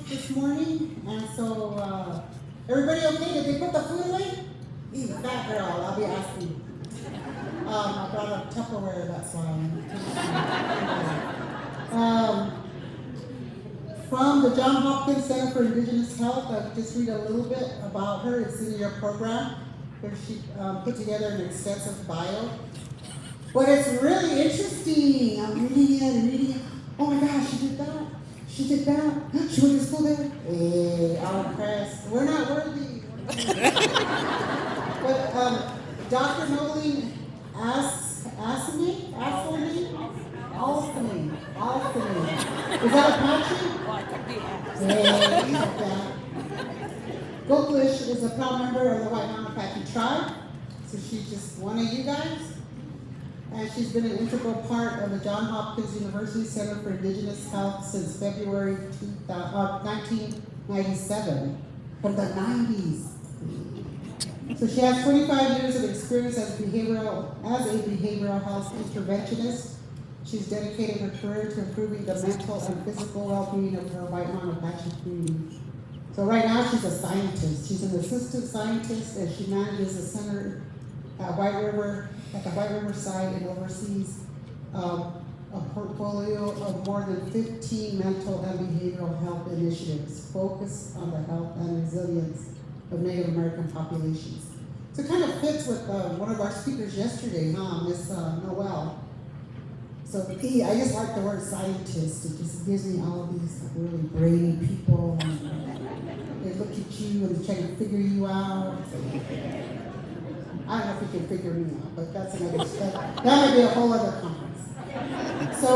this morning, and so everybody okay? Did they put the food away? You fat girl, I'll be asking. I brought a Tupperware, that's why. From the Johns Hopkins Center for Indigenous Health, I'll just read a little bit about her. It's in your program, where she put together an extensive bio. But it's really interesting. I'm reading it and reading it. Oh my gosh, she did that. She did that. She went to school there. Hey, I'm impressed. We're not worthy. But Dr. Novalene Alsame. Is that Apache? Hey, like that. Goklish is a proud member of the White Mountain Apache tribe. So she's just one of you guys. And she's been an integral part of the Johns Hopkins University Center for Indigenous Health since February 1997, from the 90s. So she has 25 years of experience as a behavioral health interventionist. She's dedicated her career to improving the mental and physical well-being of her White Mountain Apache community. So right now she's a scientist. She's an assistant scientist, and she manages a center at the White River site, and oversees a portfolio of more than 15 mental and behavioral health initiatives focused on the health and resilience of Native American populations. So it kind of fits with one of our speakers yesterday, Miss Noel. So I just like the word scientist. It just gives me all of these really brainy people, and they look at you and they're trying to figure you out. I don't know if you can figure me out, but that's another step. That might be a whole other conference. So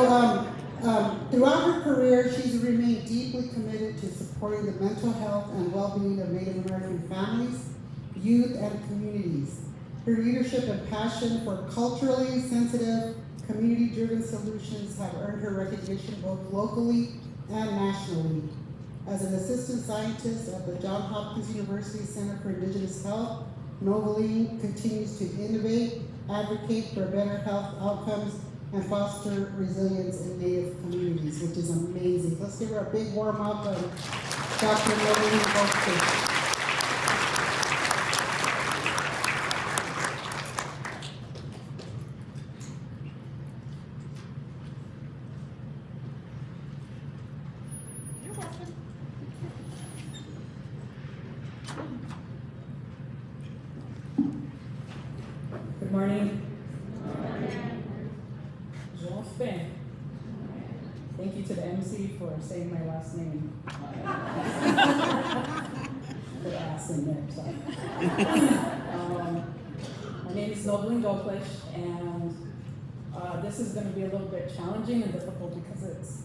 throughout her career, she's remained deeply committed to supporting the mental health and well-being of Native American families, youth, and communities. Her leadership and passion for culturally sensitive, community-driven solutions have earned her recognition both locally and nationally. As an assistant scientist at the Johns Hopkins University Center for Indigenous Health, Novalene continues to innovate, advocate for better health outcomes, and foster resilience in Native communities, which is amazing. Let's give her a big warm welcome, Dr. Novalene Goklish. Good morning. Thank you to the MC for saying my last name. Put ass in there, sorry. My name is Novalene Goklish, and this is going to be a little bit challenging and difficult because it's,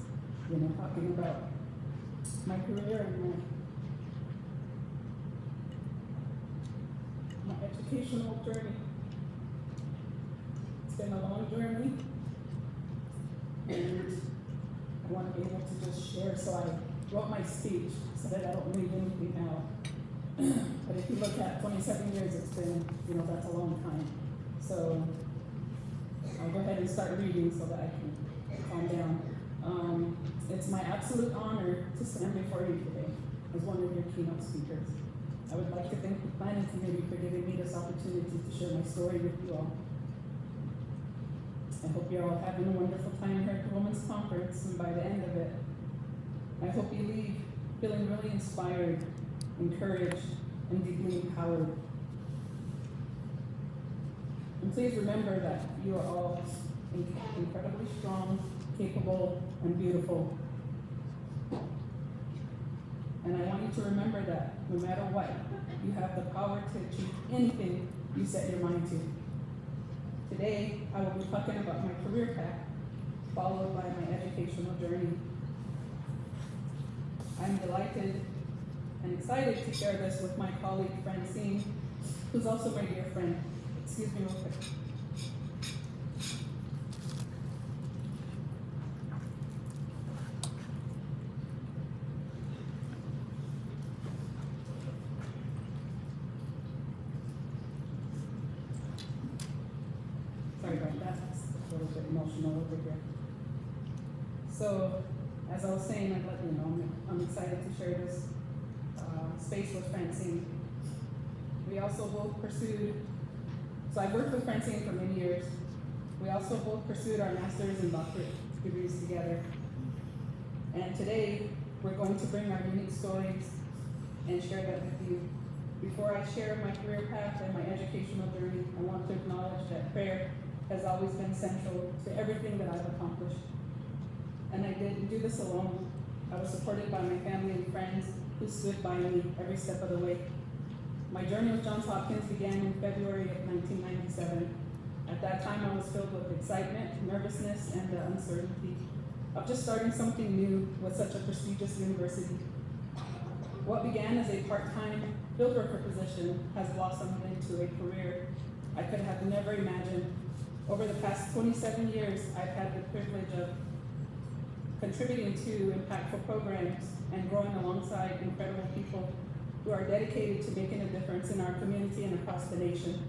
talking about my career and my educational journey. It's been a long journey, and I want to be able to just share, so I wrote my speech so that I don't leave anything out. But if you look at 27 years, it's been, that's a long time. So I'll go ahead and start reading so that I can calm down. It's my absolute honor to stand before you today as one of your keynote speakers. I would like to thank the planning committee for giving me this opportunity to share my story with you all. I hope you're all having a wonderful time here at the Women's Conference, and by the end of it, I hope you leave feeling really inspired, encouraged, and deeply empowered. And please remember that you are all incredibly strong, capable, and beautiful. And I want you to remember that no matter what, you have the power to achieve anything you set your mind to. Today, I will be talking about my career path, followed by my educational journey. I'm delighted and excited to share this with my colleague Francine, who's also my dear friend. Excuse me real quick. Sorry about that, it's a little bit emotional over here. So, as I was saying, I'm excited to share space with Francine. We also both pursued, so I worked with Francine for many years. We also both pursued our master's and doctorate degrees together. And today, we're going to bring our unique stories and share that with you. Before I share my career path and my educational journey, I want to acknowledge that prayer has always been central to everything that I've accomplished. And I didn't do this alone. I was supported by my family and friends who stood by me every step of the way. My journey with Johns Hopkins began in February of 1997. At that time, I was filled with excitement, nervousness, and the uncertainty of just starting something new with such a prestigious university. What began as a part-time field worker position has blossomed into a career I could have never imagined. Over the past 27 years, I've had the privilege of contributing to impactful programs and growing alongside incredible people who are dedicated to making a difference in our community and across the nation.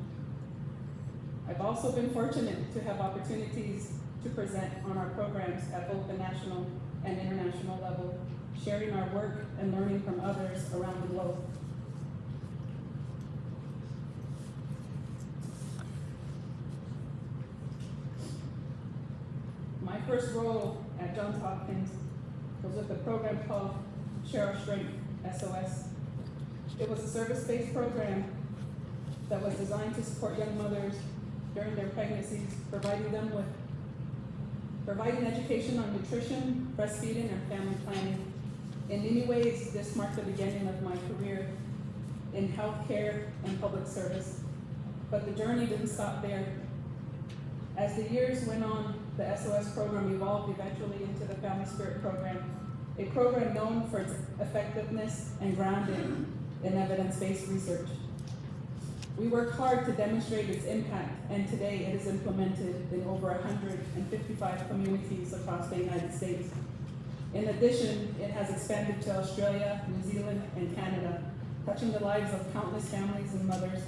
I've also been fortunate to have opportunities to present on our programs at both the national and international level, sharing our work and learning from others around the globe. My first role at Johns Hopkins was with a program called Share Our Strength, SOS. It was a service-based program that was designed to support young mothers during their pregnancies, providing education on nutrition, breastfeeding, and family planning. In many ways, this marked the beginning of my career in healthcare and public service. But the journey didn't stop there. As the years went on, the SOS program evolved eventually into the Family Spirit program, a program known for its effectiveness and grounded in evidence-based research. We worked hard to demonstrate its impact, and today it is implemented in over 155 communities across the United States. In addition, it has expanded to Australia, New Zealand, and Canada, touching the lives of countless families and mothers.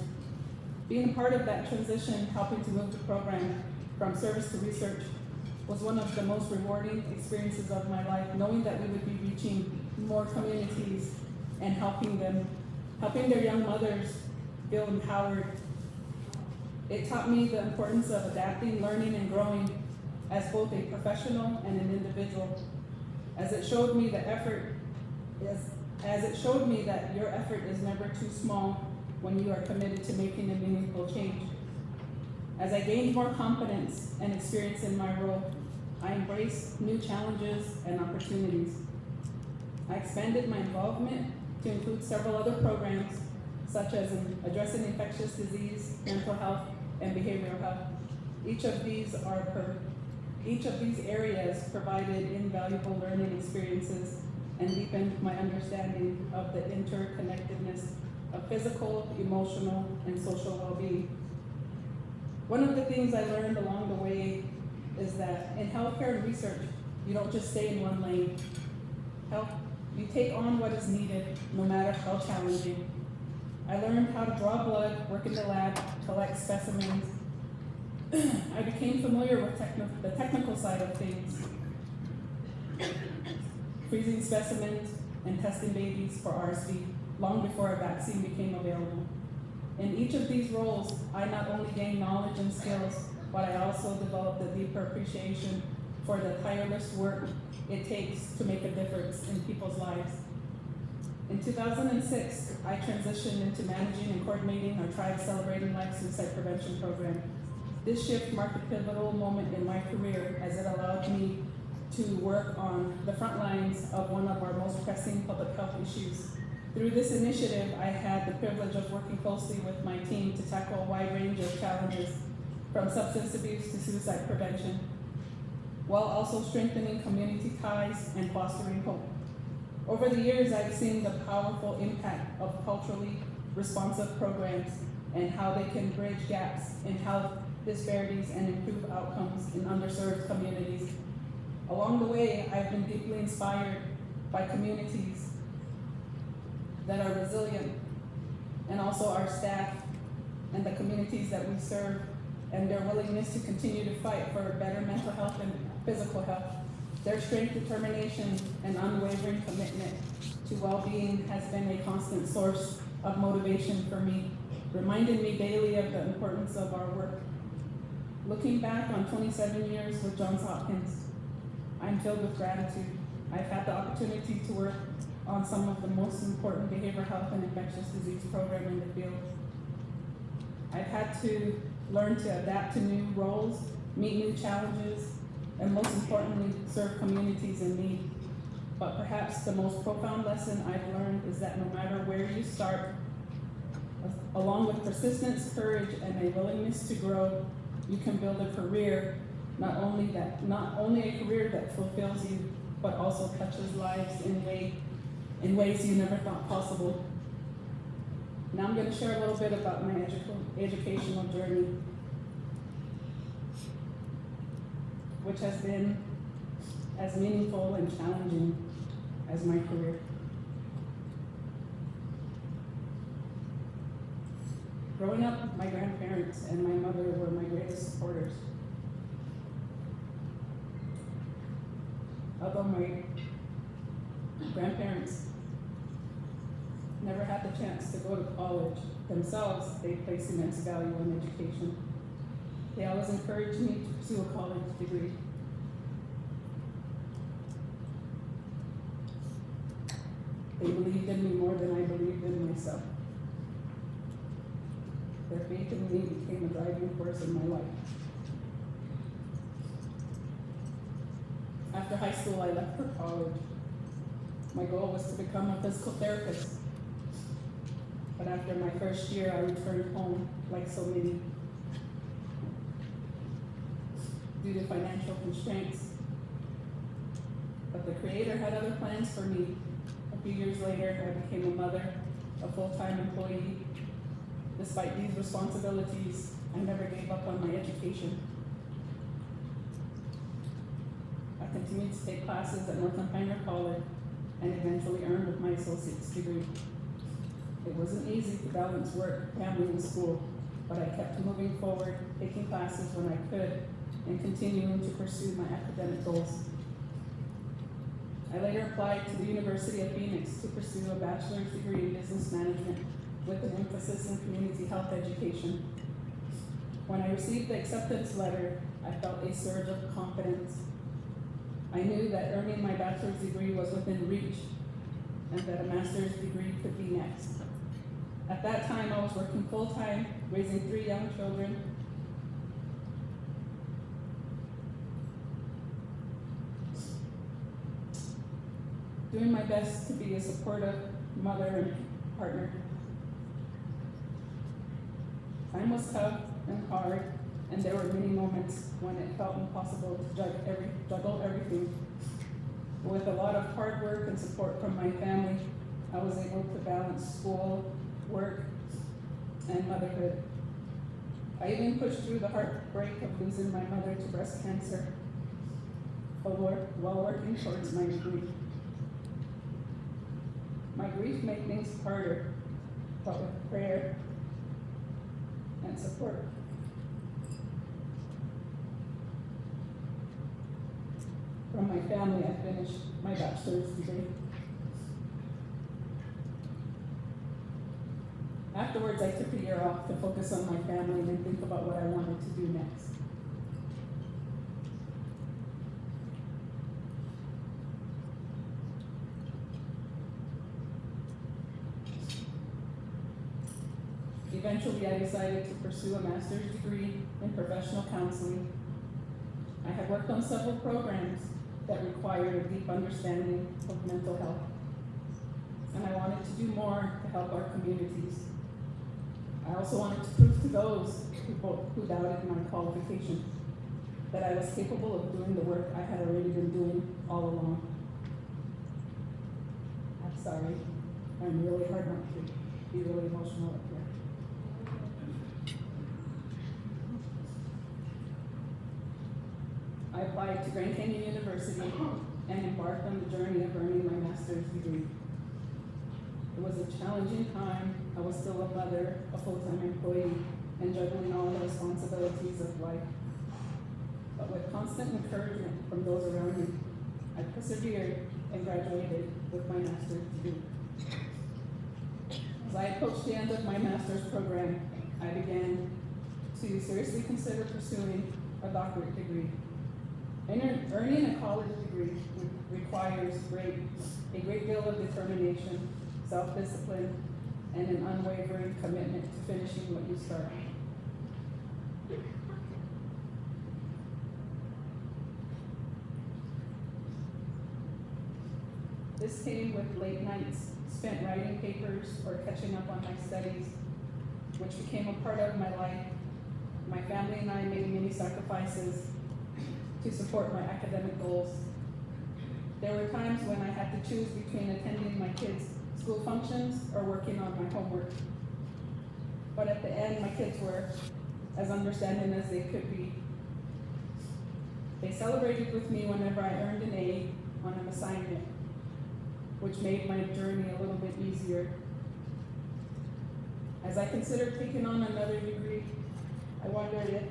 Being a part of that transition, helping to move the program from service to research, was one of the most rewarding experiences of my life, knowing that we would be reaching more communities and helping their young mothers feel empowered. It taught me the importance of adapting, learning, and growing as both a professional and an individual, as it showed me that your effort is never too small when you are committed to making a meaningful change. As I gained more confidence and experience in my role, I embraced new challenges and opportunities. I expanded my involvement to include several other programs, such as in addressing infectious disease, mental health, and behavioral health. Each of these areas provided invaluable learning experiences and deepened my understanding of the interconnectedness of physical, emotional, and social well-being. One of the things I learned along the way is that in healthcare and research, you don't just stay in one lane. You take on what is needed, no matter how challenging. I learned how to draw blood, work in the lab, collect specimens. I became familiar with the technical side of things, freezing specimens and testing babies for RSV long before a vaccine became available. In each of these roles, I not only gained knowledge and skills, but I also developed a deeper appreciation for the tireless work it takes to make a difference in people's lives. In 2006, I transitioned into managing and coordinating our Tribe Celebrating Life Suicide Prevention Program. This shift marked a pivotal moment in my career as it allowed me to work on the front lines of one of our most pressing public health issues. Through this initiative, I had the privilege of working closely with my team to tackle a wide range of challenges, from substance abuse to suicide prevention, while also strengthening community ties and fostering hope. Over the years, I've seen the powerful impact of culturally responsive programs and how they can bridge gaps in health disparities and improve outcomes in underserved communities. Along the way, I've been deeply inspired by communities that are resilient, and also our staff and the communities that we serve, and their willingness to continue to fight for better mental health and physical health. Their strength, determination, and unwavering commitment to to well-being has been a constant source of motivation for me, reminding me daily of the importance of our work. Looking back on 27 years with Johns Hopkins, I'm filled with gratitude. I've had the opportunity to work on some of the most important behavioral health and infectious disease programs in the field. I've had to learn to adapt to new roles, meet new challenges, and most importantly, serve communities in need. But perhaps the most profound lesson I've learned is that no matter where you start, along with persistence, courage, and a willingness to grow, you can build a career, not only a career that fulfills you, but also touches lives in ways you never thought possible. Now I'm going to share a little bit about my educational journey, which has been as meaningful and challenging as my career. Growing up, my grandparents and my mother were my greatest supporters. Although my grandparents never had the chance to go to college themselves, they placed immense value in education. They always encouraged me to pursue a college degree. They believed in me more than I believed in myself. Their faith in me became a driving force in my life. After high school, I left for college. My goal was to become a physical therapist. But after my first year, I returned home, like so many, due to financial constraints. But the Creator had other plans for me. A few years later, I became a mother, a full-time employee. Despite these responsibilities, I never gave up on my education. I continued to take classes at Northern Pioneer College and eventually earned with my associate's degree. It wasn't easy to balance work, family, and school, but I kept moving forward, taking classes when I could, and continuing to pursue my academic goals. I later applied to the University of Phoenix to pursue a bachelor's degree in business management with an emphasis in community health education. When I received the acceptance letter, I felt a surge of confidence. I knew that earning my bachelor's degree was within reach and that a master's degree could be next. At that time, I was working full-time, raising 3 young children. Doing my best to be a supportive mother and partner. Time was tough and hard, and there were many moments when it felt impossible to juggle everything. But with a lot of hard work and support from my family, I was able to balance school, work, and motherhood. I even pushed through the heartbreak of losing my mother to breast cancer while working towards my degree. My grief made things harder, but with prayer and support, from my family, I finished my bachelor's degree. Afterwards, I took a year off to focus on my family and think about what I wanted to do next. Eventually, I decided to pursue a master's degree in professional counseling. I had worked on several programs that required a deep understanding of mental health, and I wanted to do more to help our communities. I also wanted to prove to those who doubted my qualifications that I was capable of doing the work I had already been doing all along. I'm sorry, I'm really hard not to be really emotional up here. I applied to Grand Canyon University and embarked on the journey of earning my master's degree. It was a challenging time. I was still a mother, a full-time employee, and juggling all the responsibilities of life. But with constant encouragement from those around me, I persevered and graduated with my master's degree. As I approached the end of my master's program, I began to seriously consider pursuing a doctorate degree. Earning a college degree requires a great deal of determination, self-discipline, and an unwavering commitment to finishing what you start. This came with late nights spent writing papers or catching up on my studies, which became a part of my life. My family and I made many sacrifices to support my academic goals. There were times when I had to choose between attending my kids' school functions or working on my homework. But at the end, my kids were as understanding as they could be. They celebrated with me whenever I earned an A on an assignment, which made my journey a little bit easier. As I considered taking on another degree, I wondered if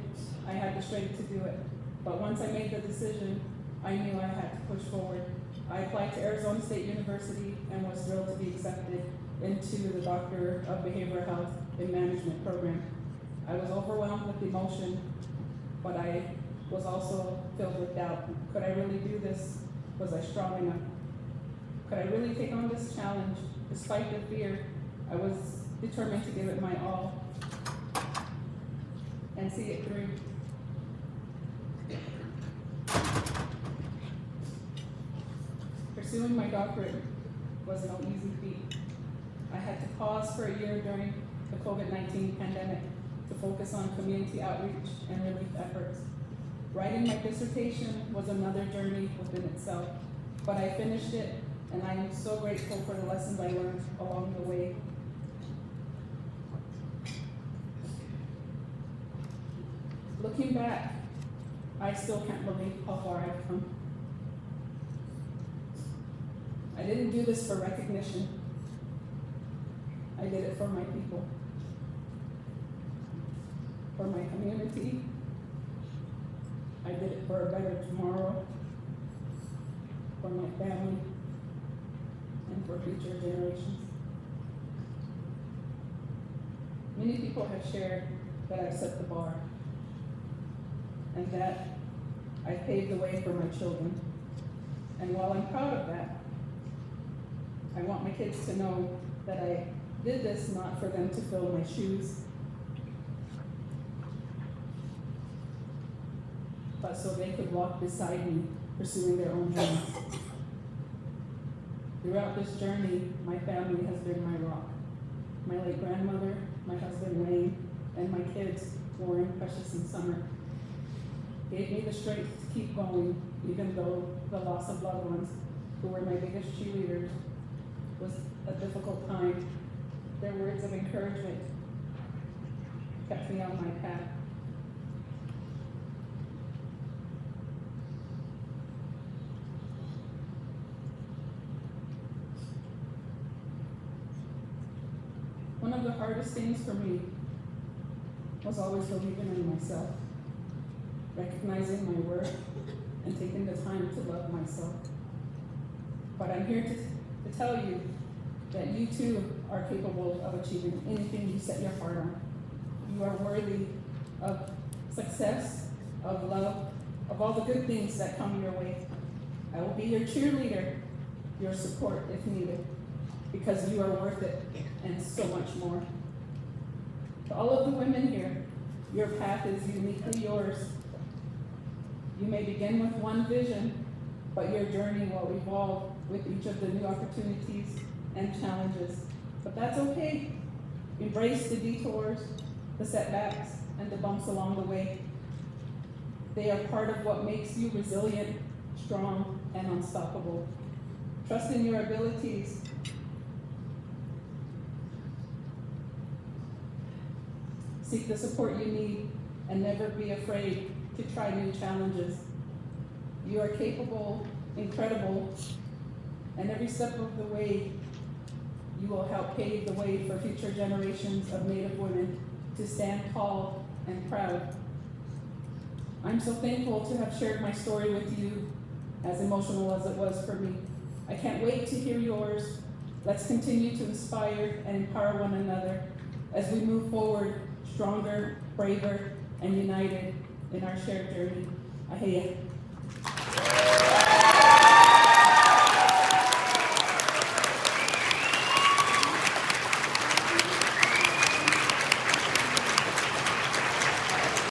I had the strength to do it. But once I made the decision, I knew I had to push forward. I applied to Arizona State University and was thrilled to be accepted into the Doctor of Behavioral Health and Management program. I was overwhelmed with emotion, but I was also filled with doubt. Could I really do this? Was I strong enough? Could I really take on this challenge? Despite the fear, I was determined to give it my all and see it through. Pursuing my doctorate was no easy feat. I had to pause for a year during the COVID-19 pandemic to focus on community outreach and relief efforts. Writing my dissertation was another journey within itself, but I finished it, and I am so grateful for the lessons I learned along the way. Looking back, I still can't believe how far I've come. I didn't do this for recognition. I did it for my people, for my community. I did it for a better tomorrow, for my family, and for future generations. Many people have shared that I've set the bar and that I paved the way for my children. And while I'm proud of that, I want my kids to know that I did this not for them to fill my shoes, but so they could walk beside me, pursuing their own dreams. Throughout this journey, my family has been my rock. My late grandmother, my husband Wayne, and my kids, Warren, Precious, and Summer, gave me the strength to keep going, even though the loss of loved ones, who were my biggest cheerleaders, was a difficult time. Their words of encouragement kept me on my path. One of the hardest things for me was always believing in myself, recognizing my worth, and taking the time to love myself. But I'm here to tell you that you too are capable of achieving anything you set your heart on. You are worthy of success, of love, of all the good things that come your way. I will be your cheerleader, your support if needed, because you are worth it and so much more. To all of the women here, your path is uniquely yours. You may begin with one vision, but your journey will evolve with each of the new opportunities and challenges. But that's okay. Embrace the detours, the setbacks, and the bumps along the way. They are part of what makes you resilient, strong, and unstoppable. Trust in your abilities. Seek the support you need, and never be afraid to try new challenges. You are capable, incredible, and every step of the way, you will help pave the way for future generations of Native women to stand tall and proud. I'm so thankful to have shared my story with you, as emotional as it was for me. I can't wait to hear yours. Let's continue to inspire and empower one another as we move forward stronger, braver, and united in our shared journey. Ahea.